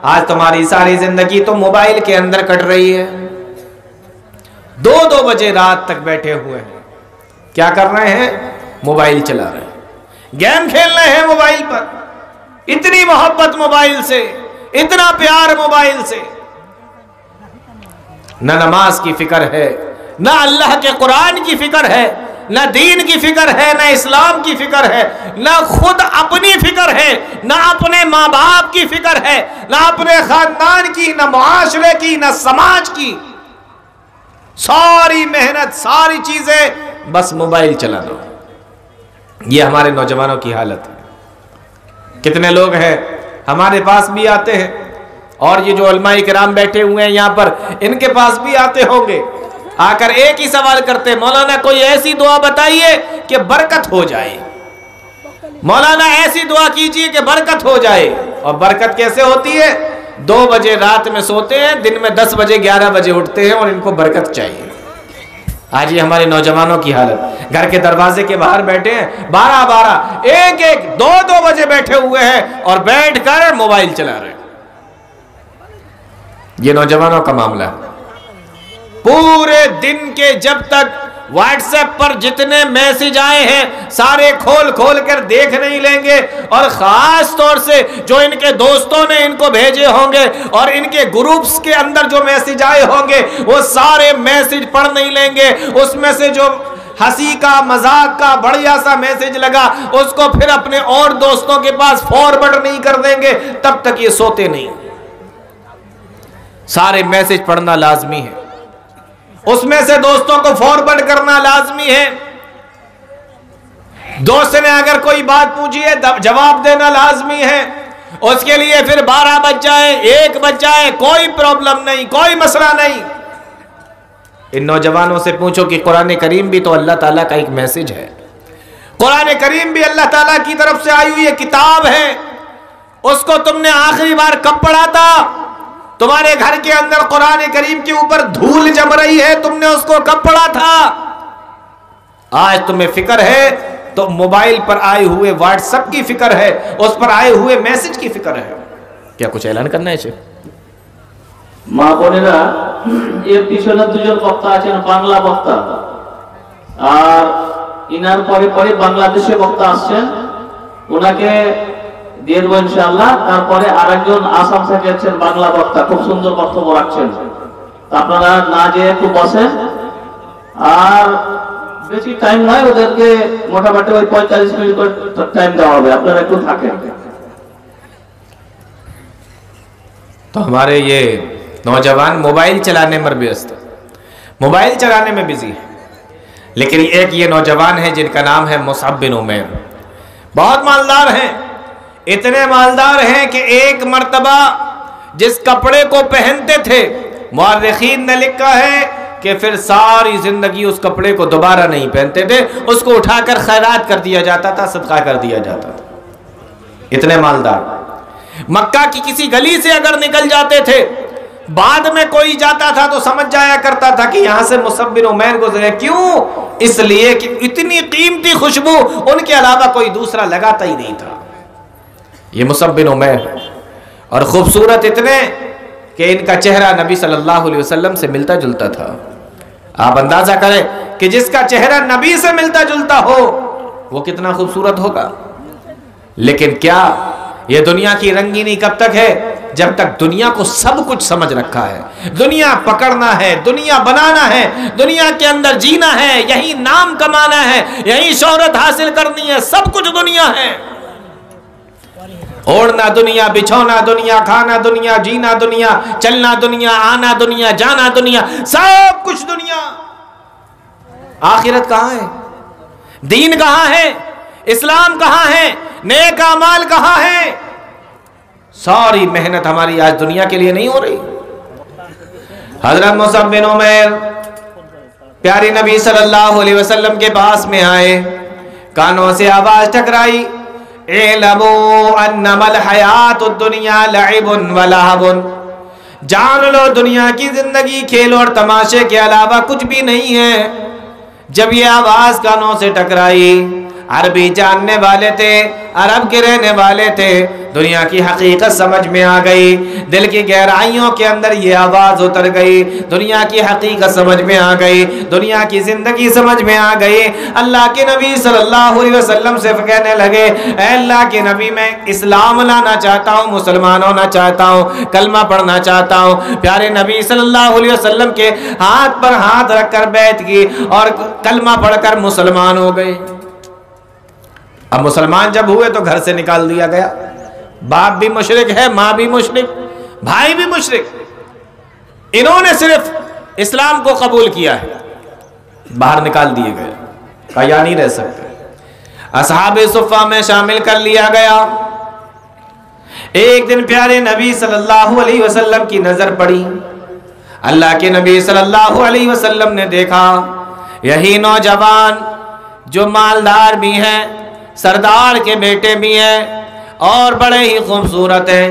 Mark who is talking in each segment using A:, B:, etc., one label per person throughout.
A: آج تمہاری ساری زندگی تو موبائل کے اندر کٹ رہی ہے. 2 بجے رات تک بیٹھے ہوئے ہیں. کیا کر رہے ہیں؟ موبائل چلا رہے ہیں, گیم کھیل رہے ہیں موبائل پر. اتنی محبت موبائل سے, اتنا پیار موبائل سے. نہ نماز کی فکر ہے, نہ اللہ کے قرآن کی فکر ہے, نہ دین کی فکر ہے, نہ اسلام کی فکر ہے, نہ خود اپنی فکر ہے, نہ اپنے ماں باپ کی فکر ہے, نہ اپنے خاندان کی, نہ معاشرے کی, نہ سماج کی. ساری محنت, ساری چیزیں بس موبائل چلا دو. یہ ہمارے نوجوانوں کی حالت ہے. کتنے لوگ ہیں ہمارے پاس بھی آتے ہیں, اور یہ جو علماء کرام بیٹھے ہوئے ہیں یہاں پر, ان کے پاس بھی آتے ہوں گے. آ کر ایک ہی سوال کرتے, مولانا کوئی ایسی دعا بتائیے کہ برکت ہو جائے, مولانا ایسی دعا کیجئے کہ برکت ہو جائے. اور برکت کیسے ہوتی ہے؟ 2 بجے رات میں سوتے ہیں, دن میں 10 بجے 11 بجے اٹھتے ہیں, اور ان کو برکت چاہیے. آج یہ ہمارے نوجوانوں کی حالت. گھر کے دروازے کے باہر بیٹھے ہیں 12 1 2 بجے بیٹھے ہوئے ہیں, اور بیٹھ کر موبائل چلا رہے ہیں. یہ نوجوانوں کا معاملہ ہے. پورے دن کے جب تک واٹس ایپ پر جتنے میسج آئے ہیں سارے کھول کر دیکھ نہیں لیں گے, اور خاص طور سے جو ان کے دوستوں نے ان کو بھیجے ہوں گے, اور ان کے گروپس کے اندر جو میسج آئے ہوں گے وہ سارے میسج پڑھ نہیں لیں گے. اس میں سے جو ہنسی کا, مذاق کا بڑھیا سا میسج لگا, اس کو پھر اپنے اور دوستوں کے پاس فارورڈ نہیں کر دیں گے, تب تک یہ سوتے نہیں. سارے میسج پڑھنا لازمی ہے, اس میں سے دوستوں کو فارورڈ کرنا لازمی ہے. دوست نے اگر کوئی بات پوچھی ہے جواب دینا لازمی ہے. اس کے لیے پھر 12 بج جائے, 1 بج جائے, کوئی پرابلم نہیں, کوئی مسئلہ نہیں. ان نوجوانوں سے پوچھو کہ قرآن کریم بھی تو اللہ تعالیٰ کا ایک میسج ہے. قرآن کریم بھی اللہ تعالیٰ کی طرف سے آئی ہوئی یہ کتاب ہے. اس کو تم نے آخری بار کب پڑھا تھا؟ تمہارے گھر کے اندر قرآن کریم کے اوپر دھول جم رہی ہے, تم نے اس کو کب پڑھا تھا؟ آج تمہیں فکر ہے تو موبائل پر آئے ہوئے واٹس ایپ کی فکر ہے, اس پر آئے ہوئے میسج کی فکر ہے. کیا کچھ اعلان کرنا ہے شیخ؟
B: মা বোনেরা, এর পিছনে দুজন বক্তা আছেন, বাংলা বক্তা, আর ইনার পরে পরে বাংলাদেশি বক্তা আসছেন, ওনাকে দিয়ে দেবো ইনশাআল্লাহ. তারপরে আরেকজন আসাম থেকে আছেন বাংলা বক্তা, খুব সুন্দর বক্তব্য রাখছেন. আপনারা না যে একটু বসেন, আর বেশি টাইম নয়, ওদেরকে মোটামুটি ওই 45 মিনিট করে টাইম দেওয়া হবে, আপনারা একটু থাকেন.
A: تو ہمارے یہ نوجوان موبائل چلانے میں ویست, موبائل چلانے میں بزی ہے. لیکن ایک یہ نوجوان ہے جن کا نام ہے مصعب بن عمیر, بہت مالدار ہیں. اتنے مالدار ہیں کہ ایک مرتبہ جس کپڑے کو پہنتے تھے, مورخین نے لکھا ہے کہ پھر ساری زندگی اس کپڑے کو دوبارہ نہیں پہنتے تھے, اس کو اٹھا کر خیرات کر دیا جاتا تھا, صدقہ کر دیا جاتا تھا. اتنے مالدار. مکہ کی کسی گلی سے اگر نکل جاتے تھے, بعد میں کوئی جاتا تھا تو سمجھ جایا کرتا تھا کہ یہاں سے مصعب بن عمیر گزرے. کیوں؟ اس لیے کہ اتنی قیمتی خوشبو ان کے علاوہ کوئی دوسرا لگاتا ہی نہیں تھا. یہ مصعب بن عمیر, اور خوبصورت اتنے کہ ان کا چہرہ نبی صلی اللہ علیہ وسلم سے ملتا جلتا تھا. آپ اندازہ کریں کہ جس کا چہرہ نبی سے ملتا جلتا ہو وہ کتنا خوبصورت ہوگا. لیکن کیا یہ دنیا کی رنگینی کب تک ہے؟ جب تک دنیا کو سب کچھ سمجھ رکھا ہے, دنیا پکڑنا ہے, دنیا بنانا ہے, دنیا کے اندر جینا ہے, یہی نام کمانا ہے, یہی شہرت حاصل کرنی ہے, سب کچھ دنیا ہے. اوڑھنا دنیا, بچھونا دنیا, کھانا دنیا, جینا دنیا, چلنا دنیا, آنا دنیا, جانا دنیا, سب کچھ دنیا. آخرت کہاں ہے؟ دین کہاں ہے؟ اسلام کہاں ہے؟ نیک اعمال کہاں ہے؟ ساری محنت ہماری آج دنیا کے لیے نہیں ہو رہی. حضرت مصعب بن عمیر پیاری نبی صلی اللہ علیہ وسلم کے پاس میں آئے, کانوں سے آواز ٹکرائی, اعلموا انما الحیات الدنیا لعب ولہو, جان لو دنیا کی زندگی کھیل اور تماشے کے علاوہ کچھ بھی نہیں ہے. جب یہ آواز کانوں سے ٹکرائی, عربی جاننے والے تھے، عرب کے رہنے والے تھے، دنیا کی حقیقت سمجھ میں آ گئی، دل کی گہرائیوں کے اندر یہ آواز اتر گئی، دنیا کی حقیقت سمجھ میں آ گئی، دنیا کی زندگی سمجھ میں آ گئی۔ اللہ کے نبی صلی اللہ علیہ وسلم سے کہنے لگے، اے اللہ کے نبی میں اسلام لانا چاہتا ہوں، مسلمان ہونا چاہتا ہوں، کلمہ پڑھنا چاہتا ہوں۔ پیارے نبی صلی اللہ علیہ وسلم کے ہاتھ پر ہاتھ رکھ کر بیعت کی اور کلمہ پڑھ کر مسلمان ہو گئے۔ اب مسلمان جب ہوئے تو گھر سے نکال دیا گیا، باپ بھی مشرک ہے، ماں بھی مشرک، بھائی بھی مشرک، انہوں نے صرف اسلام کو قبول کیا ہے، باہر نکال دیے گئے، کہا یا نہیں رہ سکتے۔ اصحاب صفہ میں شامل کر لیا گیا۔ ایک دن پیارے نبی صلی اللہ علیہ وسلم کی نظر پڑی، اللہ کے نبی صلی اللہ علیہ وسلم نے دیکھا یہی نوجوان جو مالدار بھی ہیں، سردار کے بیٹے بھی ہیں اور بڑے ہی خوبصورت ہیں،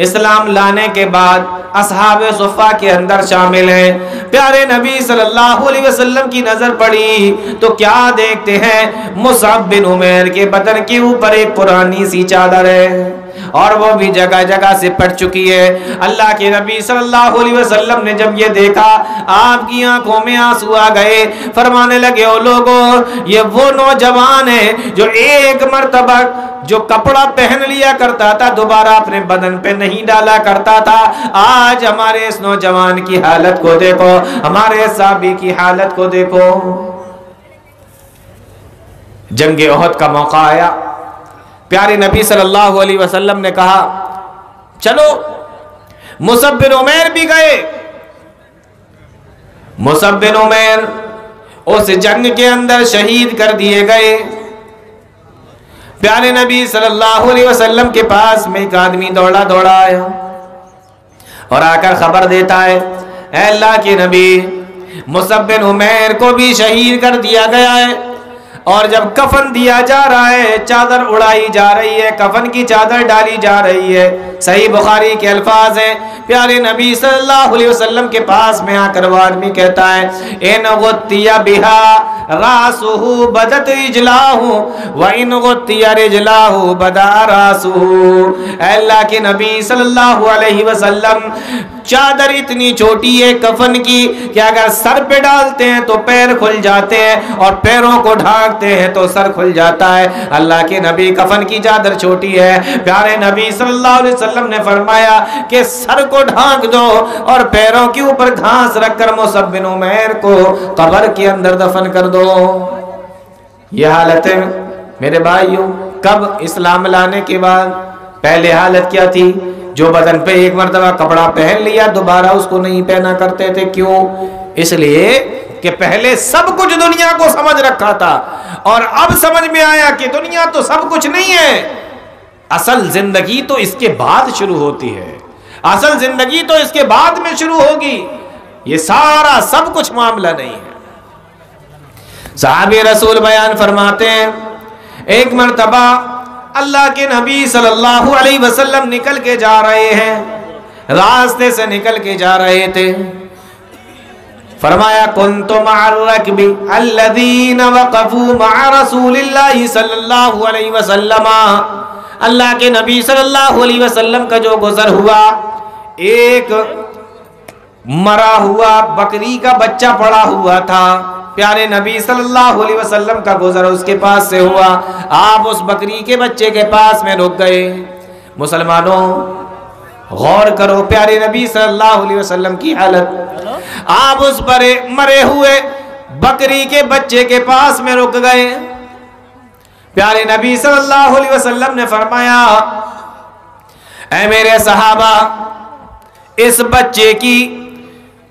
A: اسلام لانے کے بعد اصحاب صفہ کے اندر شامل ہیں۔ پیارے نبی صلی اللہ علیہ وسلم کی نظر پڑی تو کیا دیکھتے ہیں؟ مصعب بن عمیر کے بدن کے اوپر ایک پرانی سی چادر ہے اور وہ بھی جگہ جگہ سے پھٹ چکی ہے۔ اللہ کے نبی صلی اللہ علیہ وسلم نے جب یہ دیکھا، آپ کی آنکھوں میں آنسو آ گئے، فرمانے لگے، او لوگوں، یہ وہ نوجوان ہے جو ایک مرتبہ جو کپڑا پہن لیا کرتا تھا دوبارہ اپنے بدن پہ نہیں ڈالا کرتا تھا۔ آج ہمارے اس نوجوان کی حالت کو دیکھو، ہمارے صحابی کی حالت کو دیکھو۔ جنگ احد کا موقع آیا، پیارے نبی صلی اللہ علیہ وسلم نے کہا چلو، مصعب بن عمیر بھی گئے۔ مصعب بن عمیر اس جنگ کے اندر شہید کر دیے گئے۔ پیارے نبی صلی اللہ علیہ وسلم کے پاس میں ایک آدمی دوڑا آیا اور آ کر خبر دیتا ہے، اے اللہ کے نبی، مصعب بن عمیر کو بھی شہید کر دیا گیا ہے، اور جب کفن دیا جا رہا ہے، چادر اڑائی جا رہی ہے، کفن کی چادر ڈالی جا رہی ہے، صحیح بخاری کے الفاظ ہیں، پیارے نبی صلی اللہ علیہ وسلم کے پاس میں آ کر وہ آدمی کہتا ہے، ان غطی بہا راسہ بدت رجلاہ وان غطی رجلاہ بدا راسہ۔ اے اللہ کے نبی صلی اللہ علیہ وسلم، چادر اتنی چھوٹی ہے کفن کی کہ اگر سر پہ ڈالتے ہیں تو پیر کھل جاتے ہیں اور پیروں کو ڈھانکتے ہیں تو سر کھل جاتا ہے۔ اللہ کے نبی، کفن کی چادر چھوٹی ہے، پیارے نبی صلی اللہ علیہ وسلم نے فرمایا کہ سر کو ڈھانک دو اور پیروں کے اوپر گھاس رکھ کر مصعب بن عمیر کو قبر کے اندر دفن کر دو۔ یہ حالت ہے میرے بھائیوں، کب اسلام لانے کے بعد؟ پہلے حالت کیا تھی؟ جو بدن پہ ایک مرتبہ کپڑا پہن لیا دوبارہ اس کو نہیں پہنا کرتے تھے۔ کیوں؟ اس لیے کہ پہلے سب کچھ دنیا کو سمجھ رکھا تھا اور اب سمجھ میں آیا کہ دنیا تو سب کچھ نہیں ہے، اصل زندگی تو اس کے بعد شروع ہوتی ہے، اصل زندگی تو اس کے بعد میں شروع ہوگی، یہ سارا سب کچھ معاملہ نہیں ہے۔ صحابی رسول بیان فرماتے ہیں، ایک مرتبہ اللہ کے نبی صلی اللہ علیہ وسلم نکل کے جا رہے ہیں، راستے سے نکل کے جا رہے تھے، فرمایا کنت مع الرکب الذین وقفوا مع رسول اللہ صلی اللہ علیہ وسلم۔ اللہ کے نبی صلی اللہ علیہ وسلم کا جو گزر ہوا، ایک مرا ہوا بکری کا بچہ پڑا ہوا تھا، پیارے نبی صلی اللہ علیہ وسلم کا گزر اس کے پاس سے ہوا، آپ اس بکری کے بچے کے پاس میں رک گئے۔ مسلمانوں غور کرو پیارے نبی صلی اللہ علیہ وسلم کی حالت، آپ اس مرے ہوئے بکری کے بچے کے پاس میں رک گئے۔ پیارے نبی صلی اللہ علیہ وسلم نے فرمایا، اے میرے صحابہ، اس بچے کی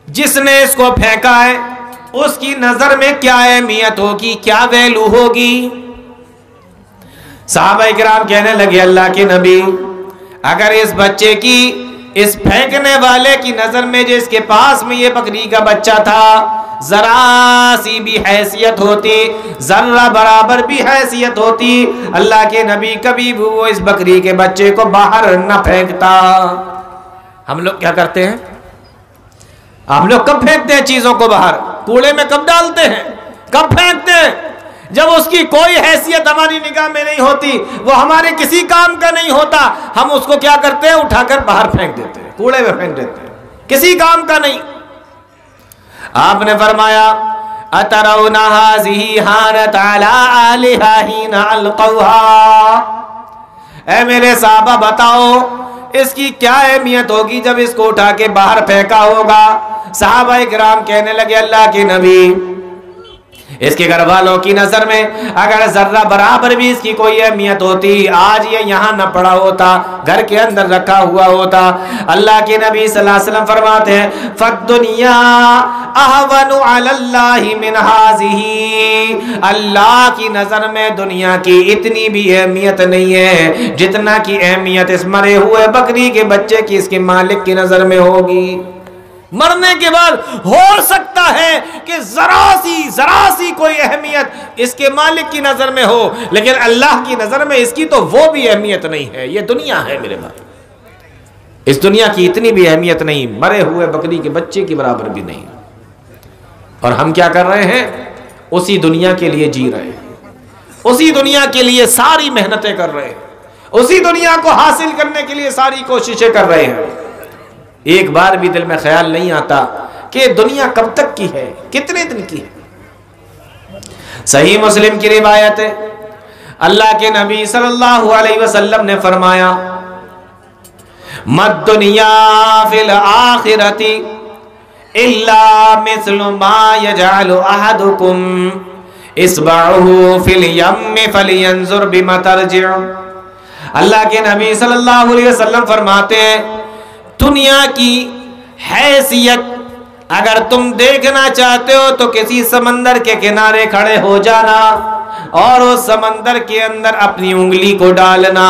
A: جس نے اس کو پھینکا ہے اس کی نظر میں کیا اہمیت ہوگی، کیا ویلو ہوگی؟ صحابہ کرام کہنے لگے، اللہ کے نبی، اگر اس بچے کی، اس پھینکنے والے کی نظر میں جس کے پاس میں یہ بکری کا بچہ تھا ذرا سی بھی حیثیت ہوتی، ذرہ برابر بھی حیثیت ہوتی، اللہ کے نبی کبھی بھی وہ اس بکری کے بچے کو باہر نہ پھینکتا۔ ہم لوگ کیا کرتے ہیں؟ ہم لوگ کب پھینکتے ہیں چیزوں کو باہر؟ کوڑے میں کب ڈالتے ہیں؟ کب پھینکتے ہیں؟ جب اس کی کوئی حیثیت ہماری نگاہ میں نہیں ہوتی، وہ ہمارے کسی کام کا نہیں ہوتا، ہم اس کو کیا کرتے ہیں؟ اٹھا کر باہر پھینک دیتے ہیں، کوڑے میں پھینک دیتے ہیں، کسی کام کا نہیں۔ آپ نے فرمایا اترون هذه حانت على آلهة حين القوها، اے میرے صحابہ بتاؤ اس کی کیا اہمیت ہوگی جب اس کو اٹھا کے باہر پھینکا ہوگا؟ صحابہ کرام کہنے لگے اللہ کے نبی، اس کے گھر والوں کی نظر میں اگر ذرہ برابر بھی اس کی کوئی اہمیت ہوتی، آج یہ یہاں نہ پڑا ہوتا، گھر کے اندر رکھا ہوا ہوتا۔ اللہ کے نبی صلی اللہ علیہ وسلم فرماتے ہیں فَالدُّنْيَا أَهْوَنُ عَلَى اللَّهِ مِنْ هَذِهِ، اللہ کی نظر میں دنیا کی اتنی بھی اہمیت نہیں ہے جتنا کی اہمیت اس مرے ہوئے بکری کے بچے کی اس کے مالک کی نظر میں ہوگی۔ مرنے کے بعد ہو سکتا ہے کہ ذرا سی کوئی اہمیت اس کے مالک کی نظر میں ہو، لیکن اللہ کی نظر میں اس کی تو وہ بھی اہمیت نہیں ہے۔ یہ دنیا ہے میرے بھائی، اس دنیا کی اتنی بھی اہمیت نہیں، مرے ہوئے بکری کے بچے کی برابر بھی نہیں۔ اور ہم کیا کر رہے ہیں؟ اسی دنیا کے لیے جی رہے ہیں، اسی دنیا کے لیے ساری محنتیں کر رہے ہیں، اسی دنیا کو حاصل کرنے کے لیے ساری کوششیں کر رہے ہیں۔ ایک بار بھی دل میں خیال نہیں آتا کہ دنیا کب تک کی ہے، کتنے دن کی ہے۔ صحیح مسلم کی روایت ہے، اللہ کے نبی صلی اللہ علیہ وسلم نے فرمایا مَد دنیا فی الآخرۃ الا مثل ما یجعل احدکم اصبعہ فی الیم فلینظر بما ترجع۔ اللہ کے نبی صلی اللہ علیہ وسلم فرماتے ہیں دنیا کی حیثیت اگر تم دیکھنا چاہتے ہو تو کسی سمندر کے کنارے کھڑے ہو جانا اور اس سمندر کے اندر اپنی انگلی کو ڈالنا،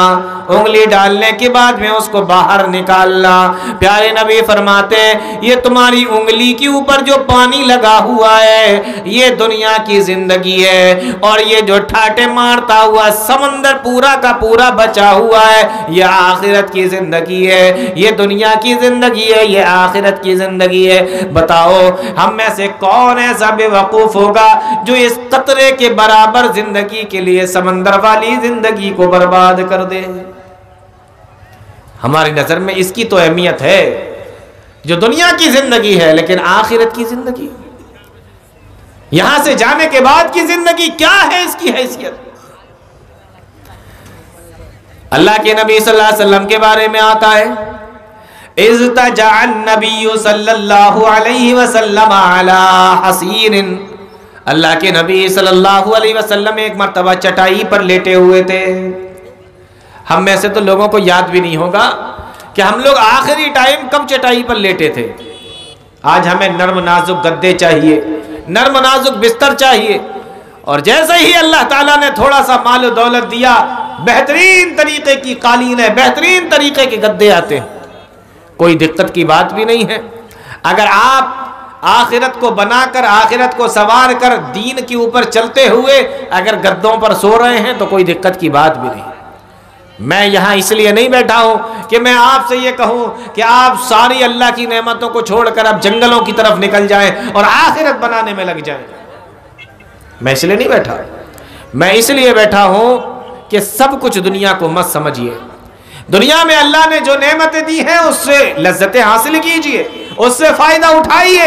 A: انگلی ڈالنے کے بعد میں اس کو باہر نکالنا۔ پیارے نبی فرماتے ہیں یہ تمہاری انگلی کے اوپر جو پانی لگا ہوا ہے یہ دنیا کی زندگی ہے، اور یہ جو ٹھاٹے مارتا ہوا سمندر پورا کا پورا بچا ہوا ہے یہ آخرت کی زندگی ہے۔ یہ دنیا کی زندگی ہے، یہ آخرت کی زندگی ہے۔ بتاؤ ہم میں سے کون ایسا بے وقوف ہوگا جو اس قطرے کے برابر زندگی کے لیے سمندر والی زندگی کو برباد کر دے؟ ہماری نظر میں اس کی تو اہمیت ہے جو دنیا کی زندگی ہے، لیکن آخرت کی زندگی، یہاں سے جانے کے بعد کی زندگی کیا ہے، اس کی حیثیت؟ اللہ کے نبی صلی اللہ علیہ وسلم کے بارے میں آتا ہے اضطجع النبی صلی اللہ علیہ وسلم علی حصیر، اللہ کے نبی صلی اللہ علیہ وسلم ایک مرتبہ چٹائی پر لیٹے ہوئے تھے۔ ہم میں سے تو لوگوں کو یاد بھی نہیں ہوگا کہ ہم لوگ آخری ٹائم کب چٹائی پر لیٹے تھے۔ آج ہمیں نرم نازک گدے چاہیے، نرم نازک بستر چاہیے، اور جیسے ہی اللہ تعالیٰ نے تھوڑا سا مال و دولت دیا بہترین طریقے کی قالین ہے، بہترین طریقے کے گدے آتے ہیں، کوئی دقت کی بات بھی نہیں ہے۔ اگر آپ آخرت کو بنا کر، آخرت کو سوار کر دین کے اوپر چلتے ہوئے اگر گدوں پر سو رہے ہیں تو کوئی دقت کی بات بھی نہیں۔ میں یہاں اس لیے نہیں بیٹھا ہوں کہ میں آپ سے یہ کہوں کہ آپ ساری اللہ کی نعمتوں کو چھوڑ کر اب جنگلوں کی طرف نکل جائیں اور آخرت بنانے میں لگ جائیں۔ میں اس لیے نہیں بیٹھا، میں اس لیے بیٹھا ہوں کہ سب کچھ دنیا کو مت سمجھیے۔ دنیا میں اللہ نے جو نعمتیں دی ہیں اس سے لذتیں حاصل کیجئے، اس سے فائدہ اٹھائیے،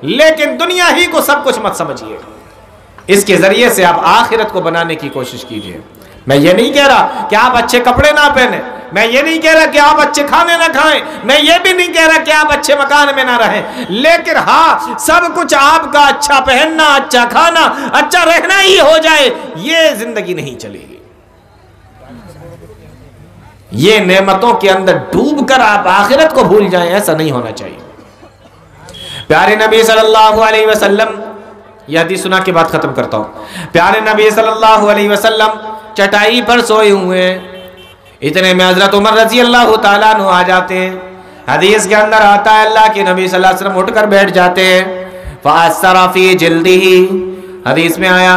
A: لیکن دنیا ہی کو سب کچھ مت سمجھیے۔ اس کے ذریعے سے آپ آخرت کو بنانے کی کوشش کیجئے۔ میں یہ نہیں کہہ رہا کہ آپ اچھے کپڑے نہ پہنیں، میں یہ نہیں کہہ رہا کہ آپ اچھے کھانے نہ کھائیں، میں یہ بھی نہیں کہہ رہا کہ آپ اچھے مکان میں نہ رہیں، لیکن ہاں سب کچھ آپ کا اچھا پہننا، اچھا کھانا، اچھا رہنا ہی ہو جائے، یہ زندگی نہیں چلے گی۔ یہ نعمتوں کے اندر ڈوب کر آپ آخرت کو بھول جائیں، ایسا نہیں ہونا چاہیے۔ پیارے نبی صلی اللہ علیہ وسلم، یہ حدیث سنا کے بعد ختم کرتا ہوں۔ پیارے نبی صلی اللہ علیہ وسلم چٹائی پر سوئے ہوئے ہیں، اتنے میں حضرت عمر رضی اللہ تعالیٰ عنہ آ جاتے ہیں۔ حدیث کے اندر آتا ہے اللہ کے نبی صلی اللہ علیہ وسلم اٹھ کر بیٹھ جاتے ہیں۔ فَأَثَّرَ فِي جِلْدِهِ، حدیث میں آیا